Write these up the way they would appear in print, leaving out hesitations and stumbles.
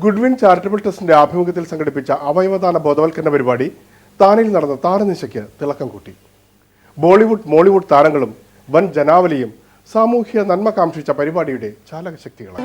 Goodwin charitable ട്രസ്റ്റിന്റെ ആഭിമുഖ്യത്തിൽ സംഘടിപ്പിച്ച അവയവദാന ബോധവൽക്കരണ പരിപാടി താനയിൽ നടന്ന താരനിശയ്ക്ക് തിളക്കം കൂട്ടി. ബോളിവുഡ് മോളിവുഡ് താരങ്ങളും വൻ ജനാവലിയും സാമൂഹ്യ നന്മ കാംക്ഷിച്ച പരിപാടിയുടെ ചാലകശക്തികളാണ്.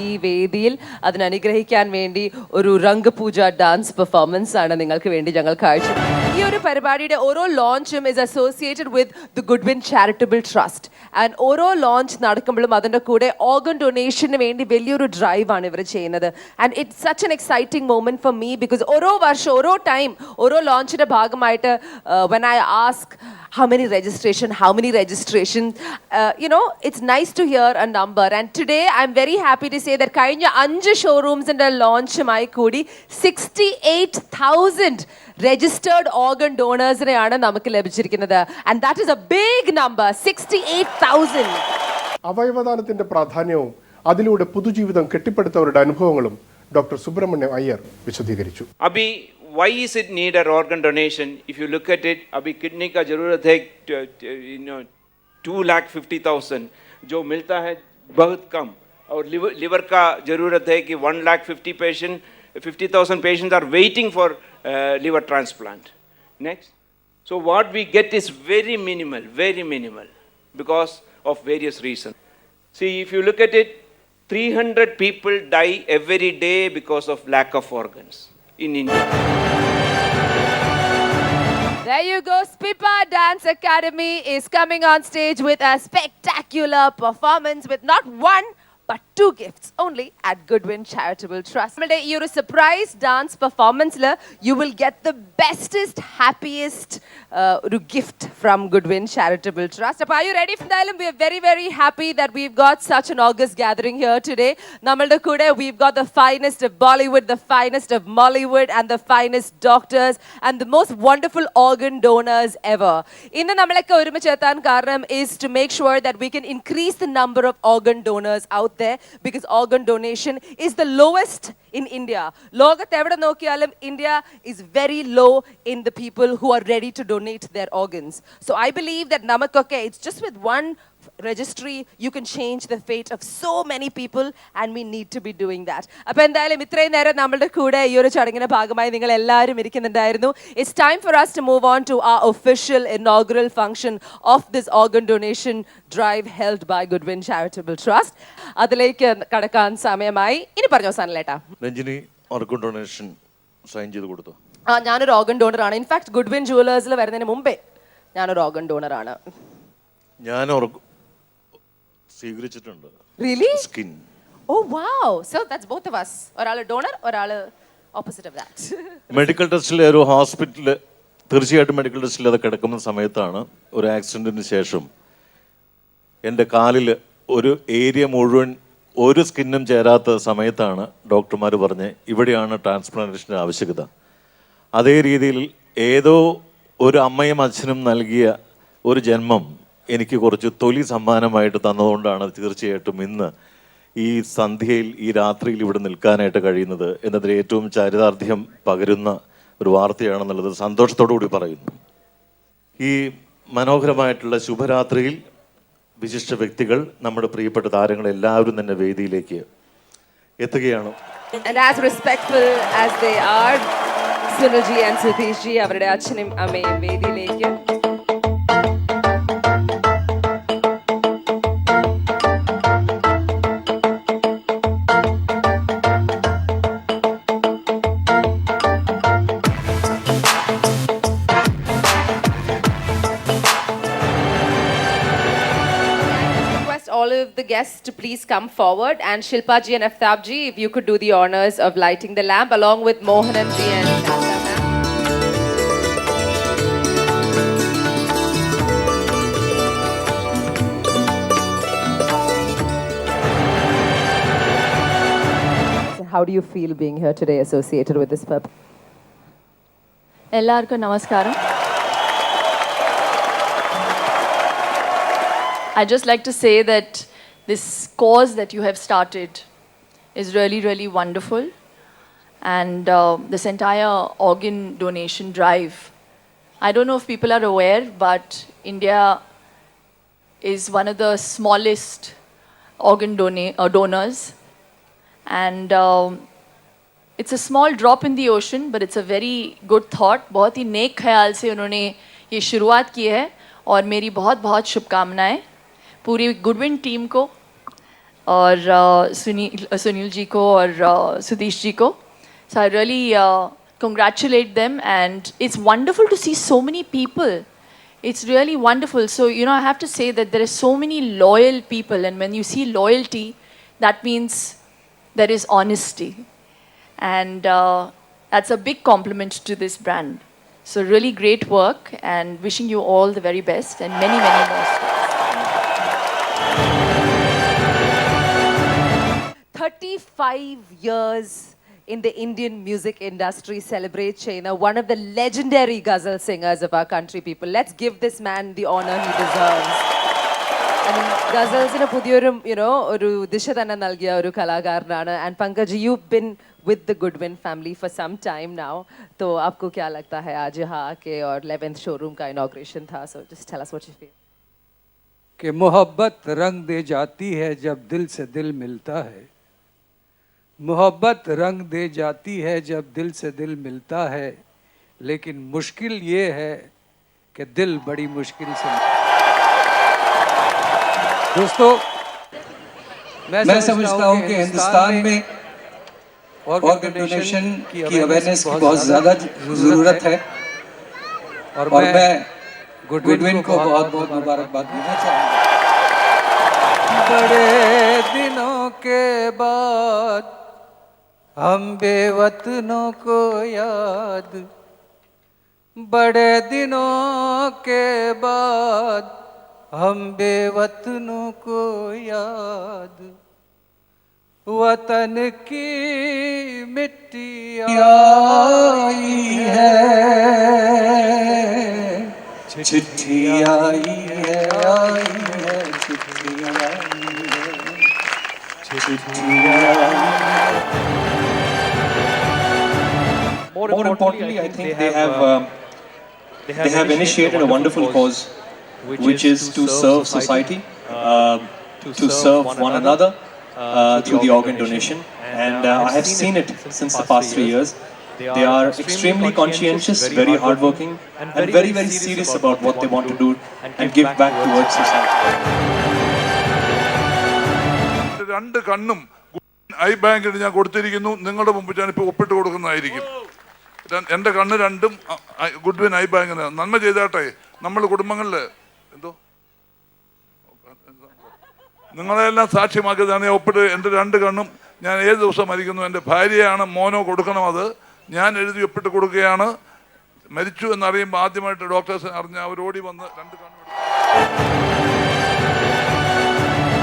ഈ വേദിയിൽ അതിനനുഗ്രഹിക്കാൻ വേണ്ടി ഒരു രംഗ് പൂജ ഡാൻസ് പെർഫോമൻസ് ആണ് നിങ്ങൾക്ക് വേണ്ടി ഞങ്ങൾ കാഴ്ച. ഈ ഒരു പരിപാടിയുടെ ഓരോ ലോഞ്ചും is associated with the Goodwin charitable trust. And ഓരോ ലോഞ്ച് നടക്കുമ്പോഴും അതിൻ്റെ കൂടെ ഓർഗൻ ഡൊണേഷന് വേണ്ടി വലിയൊരു ഡ്രൈവാണ് ഇവർ ചെയ്യുന്നത്. And it's such an exciting moment for me because ഓരോ വർഷം ഓരോ ടൈം ഓരോ ലോഞ്ചിന്റെ ഭാഗമായിട്ട് when I ask how many registration, it's nice to hear a number. And today I'm very happy to say that കഴിഞ്ഞ 5 showrooms in the launchമായി കൂടി 68,000 registered organ donors നെയാണ് നമുക്ക് ലഭിച്ചിരിക്കുന്നത്. And that is a big number, 68,000. അവയവദാനത്തിന്റെ പ്രാധാന്യവും അതിലൂടെ പുതുജീവിതം കെട്ടിപ്പടുത്തവരുടെ അനുഭവങ്ങളും doctor Subrahmanyam Iyer വിശദീകരിച്ചു. Why is it need an organ donation? If you look at it, अभी किडनी का जरूरत है 2,50,000 जो मिलता है बहुत कम, और लिवर का जरूरत है कि 1,50,000 patients are waiting for liver transplant. Next, so what we get is very minimal because of various reasons. See, if you look at it, 300 people die every day because of lack of organs in India. There you go. Spipa Dance Academy is coming on stage with a spectacular performance with not one but 2 gifts only at Goodwin Charitable Trust. Your surprise dance performance la you will get the bestest happiest gift from Goodwin Charitable Trust. Are you ready for that? We are very happy that we've got such an august gathering here today. Namalde kude we've got the finest of Bollywood, the finest of Mollywood, and the finest doctors and the most wonderful organ donors ever. Innu namalekku orumichetan karanam is to make sure that we can increase the number of organ donors out there, because organ donation is the lowest in India. Logath evada nokkiyalum India is very low in the people who are ready to donate their organs. So I believe that namakkokke it's just with one registry you can change the fate of so many people, and we need to be doing that. appo endayalum itrayum nera nammude kude ee oru chadangine bhagamayi ningal ellarum irikkunnundairunnu. It's time for us to move on to our official inaugural function of this organ donation drive held by Goodwin Charitable Trust. adilekku kadakkan samayamayi. ini parnjo sanaleta Ranjini organ donation sign ചെയ്ത് കൊടുത്തു. ഞാനൊരു organ donor ആണ്. In fact Goodwin ജുവലേഴ്സിൽ വരുന്നതിന് മുമ്പേ ഞാനൊരു organ donor ആണ്. ഞാൻ സ്വീകരിച്ചിട്ടുണ്ട്. Really? സ്കിൻ. Oh wow. So that's both of us. ഒരാള് ഡോണർ, ഒരാള് ഓപ്പോസിറ്റ് ഓഫ് ദാറ്റ്. മെഡിക്കൽ ടെസ്റ്റിലെ ഒരു ഹോസ്പിറ്റലിൽ തീർച്ചയായിട്ടും മെഡിക്കൽ ടെസ്റ്റിൽ അത് കിടക്കുന്ന സമയത്താണ് ഒരു ആക്സിഡന്റിന് ശേഷം എൻ്റെ കാലിൽ ഒരു ഏരിയ മുഴുവൻ ഒരു സ്കിന്നും ചേരാത്ത സമയത്താണ് ഡോക്ടർമാർ പറഞ്ഞ് ഇവിടെയാണ് ട്രാൻസ്പ്ലാന്റേഷൻ്റെ ആവശ്യകത. അതേ രീതിയിൽ ഏതോ ഒരു അമ്മയും അച്ഛനും നൽകിയ ഒരു ജന്മം എനിക്ക് കുറച്ച് തൊലി സമ്മാനമായിട്ട് തന്നതുകൊണ്ടാണ് തീർച്ചയായിട്ടും ഇന്ന് ഈ സന്ധ്യയിൽ ഈ രാത്രിയിൽ ഇവിടെ നിൽക്കാനായിട്ട് കഴിയുന്നത് എന്നതിൽ ഏറ്റവും ചാരിതാർത്ഥ്യം പകരുന്ന ഒരു വാർത്തയാണെന്നുള്ളത് സന്തോഷത്തോടു കൂടി പറയുന്നു. ഈ മനോഹരമായിട്ടുള്ള ശുഭരാത്രിയിൽ വിശിഷ്ട വ്യക്തികൾ, നമ്മുടെ പ്രിയപ്പെട്ട താരങ്ങൾ എല്ലാവരും തന്നെ വേദിയിലേക്ക് എത്തുകയാണ്. And as respectful as they are, Sunilji and സുധീഷ്ജി അവരുടെ അച്ഛനും അമ്മയും വേദിയിലേക്ക്. All of the guests to please come forward, and Shilpa ji and Aftab ji, if you could do the honors of lighting the lamp along with Mohanam ji and Nasa ma'am. So how do you feel being here today associated with this purpose? Ellarku namaskaram. I'd just like to say that this cause that you have started is really wonderful, and this entire organ donation drive, I don't know if people are aware, but India is one of the smallest donors. And it's a small drop in the ocean, but it's a very good thought. बहुत ही नेक ख्याल से उन्होंने ये शुरुआत की है और मेरी बहुत बहुत शुभकामनाएं पूरी गुडविन टीम को और सुनील जी को और सुधीश जी को. So I really congratulate them, and it's wonderful to see so many people. It's really wonderful. So, you know, I have to say that there are so many loyal people, and when you see loyalty, that means there is honesty. And that's a big compliment to this brand. So really great work, and wishing you all the very best and many, many more stars. 35 years in the Indian music industry celebrate Shaina, one of the legendary ghazal singers of our country, people. Let's give this man the honor he deserves. I mean, ghazals in a pudiyorum, you know, oru disha thanne nalgiya oru kalakarnana. And Pankaj, you've been with the Goodwin family for some time now. So, aapko kya lagta hai aaj yahan aake aur 11th showroom ka inauguration tha. So, just tell us what you feel. कि मोहब्बत रंग दे जाती है जब दिल से दिल मिलता है. मोहब्बत रंग दे जाती है जब दिल से दिल मिलता है, लेकिन मुश्किल ये है कि दिल बड़ी मुश्किल से. दोस्तों, मैं समझता हूँ कि हिंदुस्तान में ऑर्गन डोनेशन की अवेयरनेस की बहुत ज़्यादा ज़रूरत है, और मैं गुडविन को बहुत बहुत मुबारकबाद देना चाहूँगा. बड़े दिनों के बाद हम बेवतनों को याद, बड़े दिनों के बाद हम बेवतनों को याद, वतन की मिट्टी आई है, चिट्ठी आई है, चिट्ठी आई है, चिट्ठी आई है. More importantly, I think they have initiated a wonderful cause, which is to serve society, to serve one another through the organ donation. And I have seen it since the past 3 years. They are extremely conscientious, very hardworking, and very, very serious about what they want to do and give back towards society. രണ്ട് കണ്ണും I ബാങ്കിന് ഞാൻ കൊടുത്തിരിക്കുന്നു. നിങ്ങളുടെ മുമ്പ് ഞാനിപ്പോൾ ഒപ്പിട്ട് കൊടുക്കുന്നതായിരിക്കും. എൻ്റെ കണ്ണ് രണ്ടും ഗുഡ്വിൻ ഐ ബാങ്കിന് നന്മ ചെയ്താട്ടെ. നമ്മൾ കുടുംബങ്ങളിൽ എന്തോ നിങ്ങളെല്ലാം സാക്ഷ്യമാക്കിയതാണ് ഞാൻ ഒപ്പിട്ട്. എൻ്റെ രണ്ട് കണ്ണും ഞാൻ ഏത് ദിവസം മരിക്കുന്നു എൻ്റെ ഭാര്യയാണ് മോനോ കൊടുക്കണം, അത് ഞാൻ എഴുതി ഒപ്പിട്ട് കൊടുക്കുകയാണ്. മരിച്ചു എന്നറിയുമ്പോൾ ആദ്യമായിട്ട് ഡോക്ടേഴ്സ് അറിഞ്ഞ അവരോടി വന്ന് രണ്ട് കണ്ണും.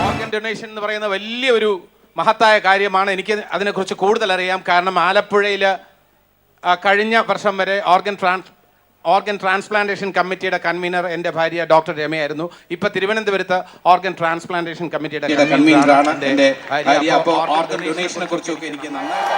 ഓർഗൻ ഡൊണേഷൻ എന്ന് പറയുന്ന വലിയൊരു മഹത്തായ കാര്യമാണ്. എനിക്ക് അതിനെക്കുറിച്ച് കൂടുതൽ അറിയാം. കാരണം ആലപ്പുഴയിൽ കഴിഞ്ഞ വർഷം വരെ ഓർഗൻ ട്രാൻസ്പ്ലാന്റേഷൻ കമ്മിറ്റിയുടെ കൺവീനർ എൻ്റെ ഭാര്യ ഡോക്ടർ രമയായിരുന്നു. ഇപ്പൊ തിരുവനന്തപുരത്ത് ഓർഗൻ ട്രാൻസ്പ്ലാന്റേഷൻ കമ്മിറ്റിയുടെ കൺവീനറാണ് എൻ്റെ ഭാര്യ. അപ്പോൾ ഓർഗൻ ഡൊണേഷനെ കുറിച്ചൊക്കെ എനിക്ക് നന്നായിട്ട്.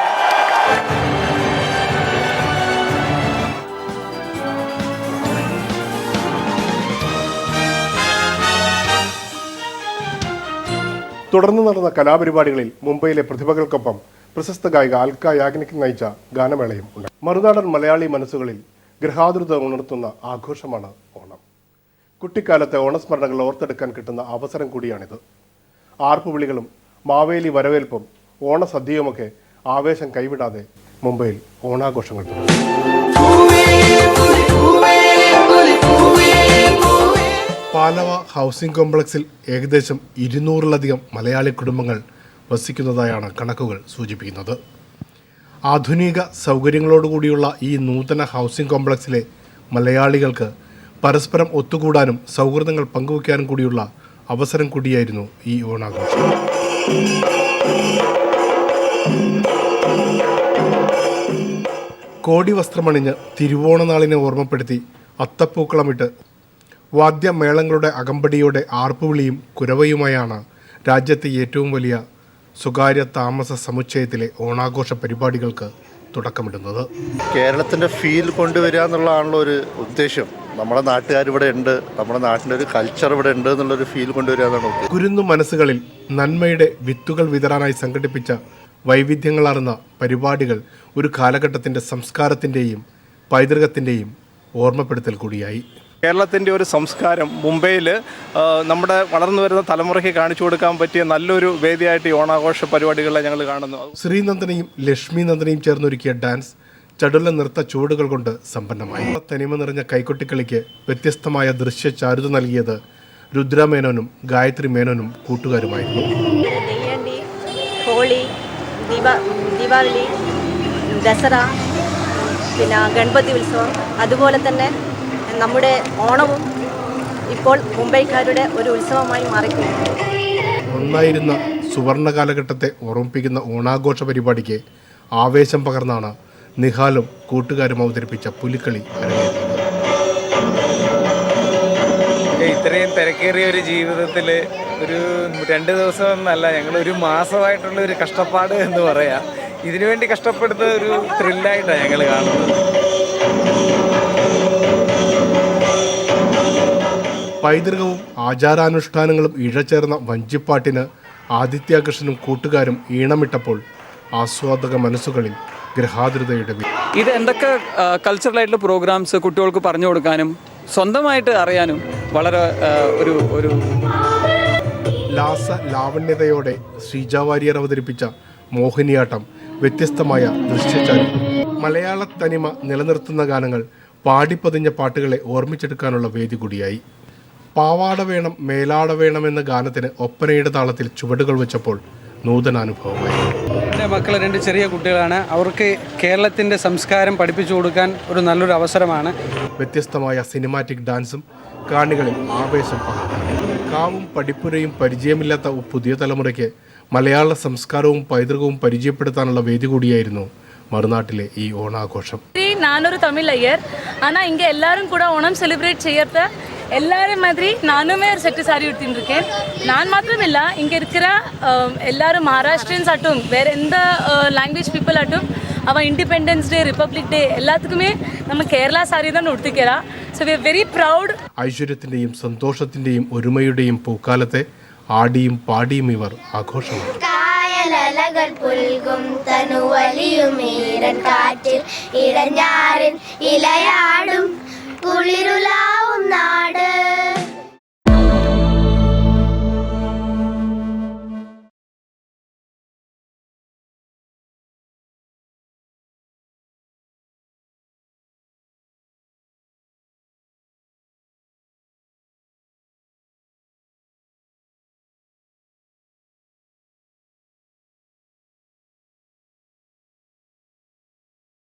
തുടർന്ന് നടന്ന കലാപരിപാടികളിൽ മുംബൈയിലെ പ്രതിഭകൾക്കൊപ്പം പ്രശസ്ത ഗായിക അൽക്ക യാഗ്നിക് നയിച്ച ഗാനമേളയും ഉണ്ട്. മറുനാടൻ മലയാളി മനസ്സുകളിൽ ഗൃഹാതുരത ഉണർത്തുന്ന ആഘോഷമാണ് ഓണം. കുട്ടിക്കാലത്തെ ഓണസ്മരണകൾ ഓർത്തെടുക്കാൻ കിട്ടുന്ന അവസരം കൂടിയാണിത്. ആർപ്പുവിളികളും മാവേലി വരവേൽപ്പും ഓണസദ്യയുമൊക്കെ ആവേശം കൈവിടാതെ മുംബൈയിൽ ഓണാഘോഷങ്ങൾ തുടങ്ങി. പാലവ ഹൗസിംഗ് കോംപ്ലക്സിൽ ഏകദേശം 200-ലധികം മലയാളി കുടുംബങ്ങൾ വസിക്കുന്നതായാണ് കണക്കുകൾ സൂചിപ്പിക്കുന്നത്. ആധുനിക സൗകര്യങ്ങളോടുകൂടിയുള്ള ഈ നൂതന ഹൗസിംഗ് കോംപ്ലക്സിലെ മലയാളികൾക്ക് പരസ്പരം ഒത്തുകൂടാനും സൗഹൃദങ്ങൾ പങ്കുവയ്ക്കാനും കൂടിയുള്ള അവസരം കൂടിയായിരുന്നു ഈ ഓണാഘോഷം. കോടി വസ്ത്രമണിഞ്ഞ് തിരുവോണനാളിനെ ഓർമ്മപ്പെടുത്തി അത്തപ്പൂക്കളമിട്ട് വാദ്യമേളങ്ങളുടെ അകമ്പടിയോടെ ആർപ്പുവിളിയും കുരവയുമായാണ് രാജ്യത്തെ ഏറ്റവും വലിയ സ്വകാര്യ താമസ സമുച്ചയത്തിലെ ഓണാഘോഷ പരിപാടികൾക്ക് തുടക്കമിടുന്നത്. കേരളത്തിൻ്റെ ഫീൽ കൊണ്ടുവരിക എന്നുള്ളതാണല്ലോ ഒരു ഉദ്ദേശം. നമ്മുടെ നാട്ടുകാരിവിടെ ഉണ്ട്, നമ്മുടെ നാട്ടിൻ്റെ ഒരു കൾച്ചർ ഇവിടെ ഉണ്ട് എന്നുള്ളൊരു ഫീൽ കൊണ്ടുവരിക എന്നാണ് ഉദ്ദേശം. കുരുന്നു മനസ്സുകളിൽ നന്മയുടെ വിത്തുകൾ വിതറാനായി സംഘടിപ്പിച്ച വൈവിധ്യങ്ങളാർന്ന പരിപാടികൾ ഒരു കാലഘട്ടത്തിൻ്റെ സംസ്കാരത്തിൻ്റെയും പൈതൃകത്തിൻ്റെയും ഓർമ്മപ്പെടുത്തൽ കൂടിയായി. കേരളത്തിൻ്റെ ഒരു സംസ്കാരം മുംബൈയിൽ നമ്മുടെ വളർന്നു വരുന്ന തലമുറയ്ക്ക് കാണിച്ചു കൊടുക്കാൻ പറ്റിയ നല്ലൊരു വേദിയായിട്ട് ഈ ഓണാഘോഷ പരിപാടികളെ ഞങ്ങൾ കാണുന്നു. ശ്രീനന്ദനയും ലക്ഷ്മി നന്ദനയും ചേർന്നൊരുക്കിയ ഡാൻസ് ചടുല നൃത്ത ചുവടുകൾ കൊണ്ട് സമ്പന്നമായി. തനിമ നിറഞ്ഞ കൈകൊട്ടിക്കളിക്ക് വ്യത്യസ്തമായ ദൃശ്യ ചാരുത നൽകിയത് രുദ്ര മേനോനും ഗായത്രി മേനോനും കൂട്ടുകാരുമായിരുന്നു. ഹോളി, ദീപാവലി, ദസറ, പിന്നെ ഗണപതി ഉത്സവം, അതുപോലെ തന്നെ നമ്മുടെ ഓണവും ഇപ്പോൾ മുംബൈക്കാരുടെ ഒരു ഉത്സവമായി മാറിക്കഴിഞ്ഞു. ഒന്നായിരുന്ന സുവർണ കാലഘട്ടത്തെ ഓർമ്മിപ്പിക്കുന്ന ഓണാഘോഷ പരിപാടിക്ക് ആവേശം പകർന്നാണ് നിഹാലും കൂട്ടുകാരും അവതരിപ്പിച്ച പുലിക്കളി അരങ്ങേറിയത്. ഇത്രയും തിരക്കേറിയ ഒരു ജീവിതത്തിൽ ഒരു 2 ദിവസം എന്നല്ല, ഞങ്ങൾ ഒരു മാസമായിട്ടുള്ള ഒരു കഷ്ടപ്പാട് എന്ന് പറയാം. ഇതിനുവേണ്ടി കഷ്ടപ്പെടുന്ന ഒരു ത്രില്ലായിട്ടാണ് ഞങ്ങൾ കാണുന്നത്. പൈതൃകവും ആചാരാനുഷ്ഠാനങ്ങളും ഇഴചേർന്ന വഞ്ചിപ്പാട്ടിന് ആദിത്യാകൃഷ്ണനും കൂട്ടുകാരും ഈണമിട്ടപ്പോൾ ആസ്വാദക മനസ്സുകളിൽ ഗ്രഹാതുരതയുടെ ഇത് എന്തൊക്കെ കൾച്ചറലായിട്ടുള്ള പ്രോഗ്രാംസ് കുട്ടികൾക്ക് പറഞ്ഞു കൊടുക്കാനും സ്വന്തമായിട്ട് അറിയാനും വളരെ ഒരു ലാസ ലാവണ്യതയോടെ ശ്രീജ വാര്യർ അവതരിപ്പിച്ച മോഹിനിയാട്ടം വ്യത്യസ്തമായ ദൃശ്യചാരം. മലയാള തനിമ നിലനിർത്തുന്ന ഗാനങ്ങൾ പാടിപ്പതിഞ്ഞ പാട്ടുകളെ ഓർമ്മിച്ചെടുക്കാനുള്ള വേദി കൂടിയായി. പാവാട വേണം മേലാട വേണം എന്ന ഗാനത്തിന് ഒപ്പനയുടെ താളത്തിൽ ചുവടുകൾ വെച്ചപ്പോൾ നൂതനാനുഭവമായി. എൻ്റെ മക്കൾ 2 ചെറിയ കുട്ടികളാണ്. അവർക്ക് കേരളത്തിൻ്റെ സംസ്കാരം പഠിപ്പിച്ചു കൊടുക്കാൻ ഒരു നല്ലൊരു അവസരമാണ്. വ്യത്യസ്തമായ സിനിമാറ്റിക് ഡാൻസും കാണികളിൽ ആവേശം പകർന്നു. കാവും പഠിപ്പുരയും പരിചയമില്ലാത്ത പുതിയ തലമുറയ്ക്ക് മലയാള സംസ്കാരവും പൈതൃകവും പരിചയപ്പെടുത്താനുള്ള വേദി കൂടിയായിരുന്നു മറുനാട്ടിലെ ഈ ഓണാഘോഷം. நானொரு தமிழ் ஐயர், ஆனால் இங்கே எல்லாரும் கூட ஓணம் செலிப்ரேட் செய்யறத எல்லாரும் மாதிரி நானுமே ஒரு செட்டு சாரி உடுத்தின்னு இருக்கேன். நான் மாத்திரம் இல்லை, இங்கே இருக்கிற எல்லாரும் மகாராஷ்டிரியன்ஸ் ஆட்டும் வேறு எந்த லாங்குவேஜ் பீப்புள் ஆட்டும் அவன் இண்டிபெண்டன்ஸ் டே, ரிப்பப்ளிக் டே எல்லாத்துக்குமே நம்ம கேரளா சாரி தான் உடுத்திக்கிறா. So we are very proud. ഐശ്വര്യത്തിൻ്റെയും സന്തോഷത്തിൻ്റെയും ഒരുമയുടെയും പൂക്കാലത്തെ ആടിയും പാടിയും ഇവർ ആഘോഷമാക്കി. ലലകൾ പുൽകും തനുവലിയുമീരൻ കാറ്റിൽ ഇടഞ്ഞാറിൻ ഇലയാടും കുളിരുലാവും നാട്.